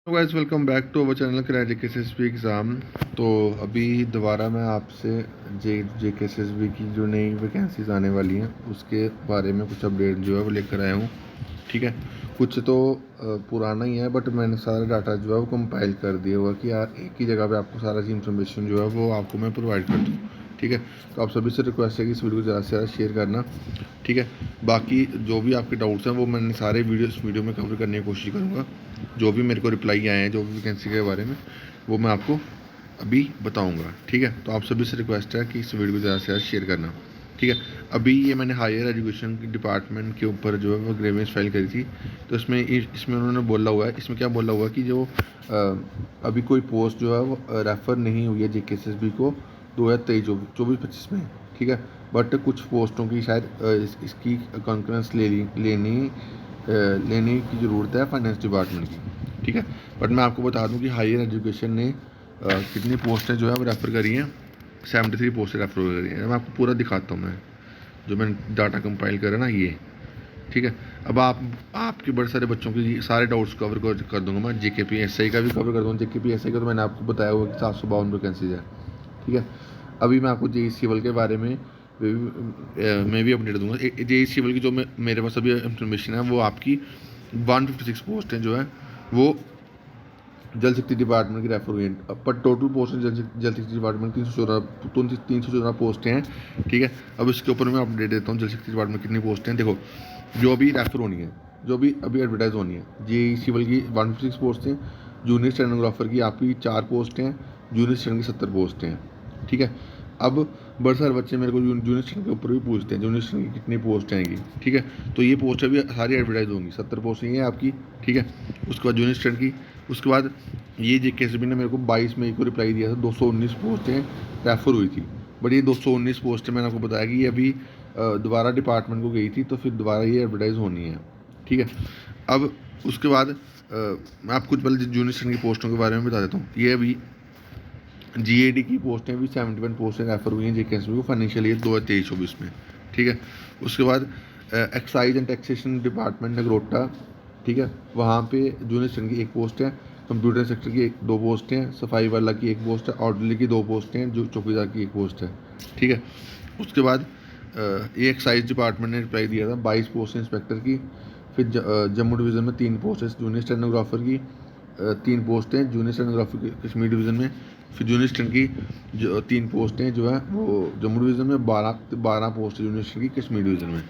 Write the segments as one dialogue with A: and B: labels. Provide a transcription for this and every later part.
A: तो guys welcome back to our channel credit केसेसबी exam. तो अभी दोबारा मैं आपसे जे केसेसबी की जो नई वैकेंसीज आने वाली हैं उसके बारे में कुछ अपडेट जो है वो लेकर आया हूँ। ठीक है, कुछ तो पुराना ही है बट मैंने सारा डाटा जो है वो कंपाइल कर दिया हुआ कि यार एक ही जगह पे आपको सारा इन्फॉर्मेशन जो है वो आपको मैं प्रोवाइड कर दूँ। ठीक है, तो आप सभी से रिक्वेस्ट है कि इस वीडियो को ज़्यादा से ज़्यादा शेयर करना। ठीक है, बाकी जो भी आपके डाउट्स हैं वो मैंने सारे वीडियो में कवर करने की कोशिश करूँगा। जो भी मेरे को रिप्लाई आए हैं जो भी वैकेंसी के बारे में वो मैं आपको अभी बताऊंगा। ठीक है, तो आप सभी से रिक्वेस्ट है कि इस वीडियो को ज़्यादा से ज़्यादा शेयर करना। ठीक है, अभी ये मैंने हायर एजुकेशन डिपार्टमेंट के ऊपर जो है वो ग्रेवेंस फाइल करी थी। तो इसमें उन्होंने बोला हुआ है, इसमें क्या बोला हुआ है कि जो अभी कोई पोस्ट जो है वो रेफ़र नहीं हुई है JKSSB को 2023-24-25 में। ठीक है, बट कुछ पोस्टों की शायद इसकी कॉन्फ्रेंस लेने की ज़रूरत है फाइनेंस डिपार्टमेंट की। ठीक है, बट मैं आपको बता दूं कि हायर एजुकेशन ने कितनी पोस्टें जो है वो रेफ़र करी हैं। 73 पोस्टें रेफ़र करी हैं। मैं आपको पूरा दिखाता हूँ, मैं जो मैंने डाटा कंपाइल करा ना ये। ठीक है, अब आपके बड़े सारे बच्चों के सारे डाउट्स कवर कर दूंगा मैं। JKPSI का भी कवर कर दूँगा। JKPSI का तो मैंने आपको बताया हुआ कि 752 वैकेंसीज है। ठीक है, अभी मैं आपको JEE सिविल के बारे में मैं भी अपडेट दूंगा। JEE सिविल की जो मेरे पास अभी इंफॉर्मेशन है वो आपकी 156 पोस्टें जो है वो जल शक्ति डिपार्टमेंट की रेफर हुई हैं। पर टोटल पोस्ट जल शक्ति डिपार्टमेंट 314 पोस्टें हैं। ठीक है, अब इसके ऊपर मैं अपडेट देता हूँ जल शक्ति डिपार्टमेंट कितनी पोस्टें हैं। देखो, जो अभी रेफर होनी है, जो भी अभी एडवर्टाइज होनी है, JEE सिविल की 156 पोस्टें, जूनियर स्टेनोग्राफर की आपकी 4 पोस्टें हैं, जूनियर स्टेन की 70 पोस्टें हैं। ठीक है, अब बड़े सारे बच्चे मेरे को जूनियर स्टेन के ऊपर भी पूछते हैं जूनियर स्टेन की कितनी पोस्ट आएंगी। ठीक है, तो ये पोस्टें भी सारी एडवर्टाइज होंगी, 70 पोस्टें हैं आपकी। ठीक है, उसके बाद जूनियर स्टेन की, उसके बाद ये JKSSB ने मेरे को 22 मई को रिप्लाई दिया था, 219 पोस्टें रेफ़र हुई थी। बट ये 219 पोस्टें मैंने आपको बताया कि ये अभी दोबारा डिपार्टमेंट को गई थी, तो फिर दोबारा ये एडवर्टाइज होनी है। ठीक है, अब उसके बाद मैं आपको कुछ पहले जूनियर स्टेन की पोस्टों के बारे में बता देता हूँ। ये अभी GAD की पोस्टें भी 71 पोस्टें रेफर हुई हैं JKSSB को फाइनेंशियल ईयर 2023-24 में। ठीक है, उसके बाद excise and taxation department Nagrota. ठीक है, वहाँ पे जूनियर स्टेन की 1 पोस्ट है, कंप्यूटर सेक्टर की 2 पोस्टें हैं, सफाई वाला की 1 पोस्ट है, ऑर्डरली की 2 पोस्टें हैं, जो चौकीदार की 1 पोस्ट है। ठीक है, उसके बाद ये एक्साइज डिपार्टमेंट ने रिप्लाई दिया था 22 पोस्ट इंस्पेक्टर की। फिर जम्मू डिवीज़न में 3 पोस्ट है जूनियर स्टेनोग्राफर की, 3 पोस्टें जूनियर स्टेनोग्राफर की कश्मीर डिवीज़न में। फिर जूनियर स्टेन की जो 3 पोस्टें जो है वो जम्मू डिवीज़न में, 12 पोस्ट जूनियर स्टेन की कश्मीर डिवीज़न में।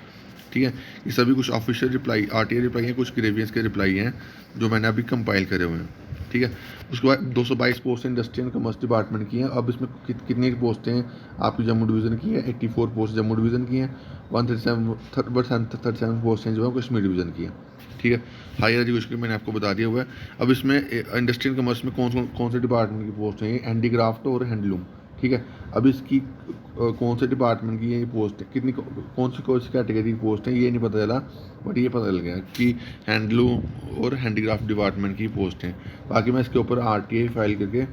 A: ठीक है, ये सभी कुछ ऑफिशियल रिप्लाई RTA रिप्लाई हैं, कुछ ग्रेवियंस के रिप्लाई हैं जो मैंने अभी कंपाइल करे हुए हैं। ठीक है, उसके बाद 222 post industry and commerce department की हैं। अब इसमें कितनी पोस्टें आपकी जम्मू डिवीज़न की है, 84 पोस्ट जम्मू डिवीज़न की हैं, 137 पोस्टें जो है कश्मीर डिवीज़न की हैं। ठीक है, हायर एजुकेशन की मैंने आपको बता दिया हुआ है। अब इसमें इंडस्ट्री एंड कॉमर्स में कौन से डिपार्टमेंट की पोस्ट हैं, हैंडीक्राफ्ट और हैंडलूम। ठीक है, अब इसकी कौन से डिपार्टमेंट की ये पोस्ट है, कितनी कौन सी कैटेगरी की पोस्ट है ये नहीं पता चला, बट ये पता चल गया कि हैंडलूम और हैंडीक्राफ्ट डिपार्टमेंट की पोस्ट हैं। बाकी मैं इसके ऊपर RTA फाइल करके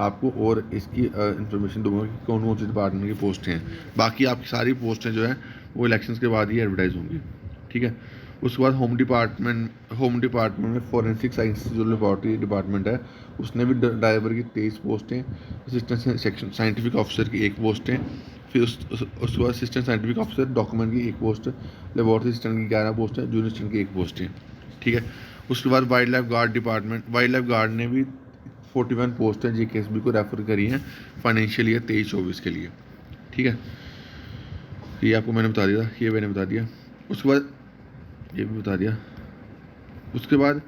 A: आपको और इसकी इन्फॉर्मेशन दूंगा कि कौन कौन से डिपार्टमेंट की पोस्टें हैं। बाकी आपकी सारी पोस्टें जो हैं वो इलेक्शंस के बाद ही एडवर्टाइज होंगी। ठीक है, उसके बाद होम डिपार्टमेंट में फॉरेंसिक साइंस जो लेबॉर्ट्री डिपार्टमेंट है उसने भी ड्राइवर की 23 पोस्टें, असिस्टेंट सेक्शन साइंटिफिक ऑफिसर की 1 पोस्टें, फिर उसके बाद असिस्टेंट साइंटिफिक ऑफिसर डॉक्यूमेंट की 1 पोस्ट, लेबॉर्ट्री असिस्टेंट की 11 पोस्टें, जूनियर असिस्टेंट की 1 पोस्टें। ठीक है, उसके बाद वाइल्ड लाइफ गार्ड ने भी 41 पोस्टें JKSSB को रेफर करी हैं फाइनेंशियल ईयर 23-24 के लिए। ठीक है, ये आपको मैंने बता दिया, ये मैंने बता दिया। उसके बाद ये भी बता दिया। उसके बाद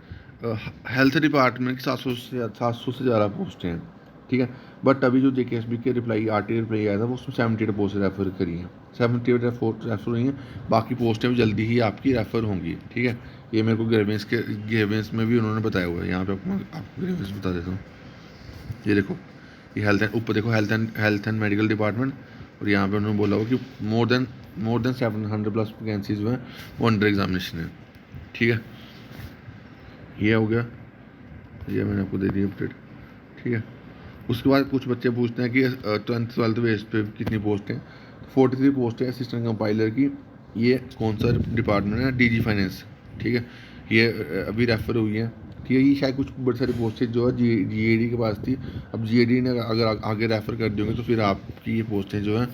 A: हेल्थ डिपार्टमेंट की 700 से ज़्यादा पोस्टें हैं। ठीक है, बट अभी जो JKSSB के RTA रिप्लाई आया था वो उसमें 78 पोस्टें रेफर करी हैं, 78 रेफर हुई हैं। बाकी पोस्टें भी जल्दी ही आपकी रेफर होंगी। ठीक है, ये मेरे को ग्रेवेंस में भी उन्होंने बताया हुआ है। यहाँ पे आपको ग्रेवेंस बता देता हूँ। ये देखो, ये ऊपर देखो हेल्थ एंड मेडिकल डिपार्टमेंट, और यहाँ पे उन्होंने बोला हुआ कि मोर देन 700+ वैकेंसीज जो हैं वो अंडर एग्जामिनेशन है। ठीक है, ये हो गया, ये मैंने आपको दे दी अपडेट। ठीक है, उसके बाद कुछ बच्चे पूछते हैं कि 10th-12th बेस पे कितनी पोस्ट हैं। 43 पोस्ट है असिस्टेंट कंपाइलर की। ये कौन सा डिपार्टमेंट है, DG फाइनेंस। ठीक है, ये अभी रेफर हुई है। ठीक है। ये शायद कुछ बड़ी सारी पोस्टें जो है जीएडी के पास थी, अब जीएडी ने अगर आगे रेफ़र कर दोगे तो फिर आपकी ये पोस्टें जो हैं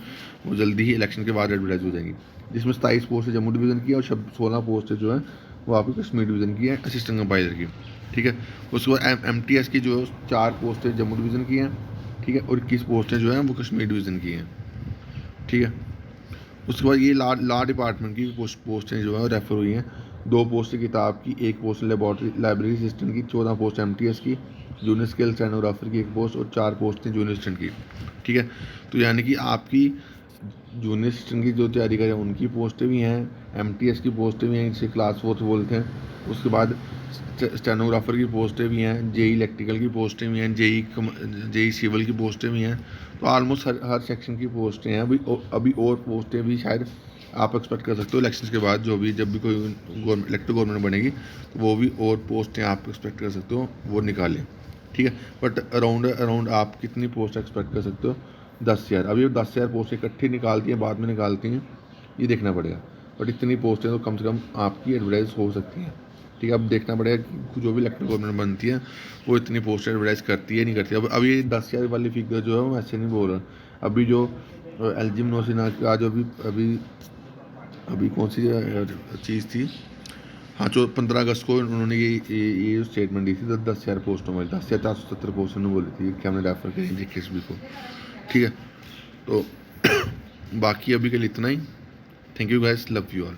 A: वो जल्दी ही इलेक्शन के बाद एडवर्टाइज हो जाएंगी, जिसमें 27 पोस्टें जम्मू डिवीज़न की है और 16 पोस्टें जो हैं वो आपकी कश्मीर डिवीज़न की है असिस्टेंट कंपाइलर की, ठीक है। उसके बाद एमटीएस की जो 4 पोस्टें जम्मू डिवीज़न की हैं, ठीक है, और 21 पोस्टें जो हैं वो कश्मीर डिवीज़न की हैं, ठीक है। उसके बाद ये लॉ डिपार्टमेंट की पोस्टें जो है रेफ़र हुई हैं, 2 पोस्टें किताब की, 1 पोस्ट लाइब्रेरी असिस्टेंट की, 14 पोस्ट एमटीएस की, जूनियर स्केल स्टेनोग्राफर की 1 पोस्ट और 4 पोस्टें जूनियर असिस्टेंट की, ठीक है। तो यानी कि आपकी जूनियर असिस्टेंट की जो तैयारी करें उनकी पोस्टें भी हैं, एमटीएस की पोस्टें भी हैं जिसे क्लास 4 बोलते हैं, उसके बाद स्टेनोग्राफर की पोस्टें भी हैं, जेई इलेक्ट्रिकल की पोस्टें भी हैं, जेई सिविल की पोस्टें भी हैं। तो ऑलमोस्ट हर सेक्शन की पोस्टें हैं। अभी और पोस्टें भी शायद आप एक्सपेक्ट कर सकते हो इलेक्शन के बाद, जब भी कोई गवर्नमेंट बनेगी तो वो भी और पोस्टें आप एक्सपेक्ट कर सकते हो वो निकालें, ठीक है। बट अराउंड आप कितनी पोस्ट एक्सपेक्ट कर सकते हो? 10,000। अभी 10,000 पोस्टें इकट्ठी निकालती हैं, बाद में निकालती हैं, ये देखना पड़ेगा। बट इतनी पोस्टें तो कम से कम आपकी एडवर्टाइज हो सकती हैं, ठीक है। अब देखना पड़ेगा कि जो भी इलेक्टेड गवर्नमेंट बनती है वो इतनी पोस्टें एडवर्टाइज करती है नहीं करती। अब ये 10,000 वाली फिगर जो है वो ऐसे नहीं बोल रहा। अभी जो एलजी मनोज का जो अभी कौन सी चीज़ थी, हाँ, जो 15 अगस्त को उन्होंने ये स्टेटमेंट दी थी 10,000 पोस्टों में, 10,470 पोस्ट उन्होंने बोली थी कि हमने रेफर करें जी किस भी को, ठीक है। तो बाकी अभी के लिए इतना ही। Thank you guys, love you all.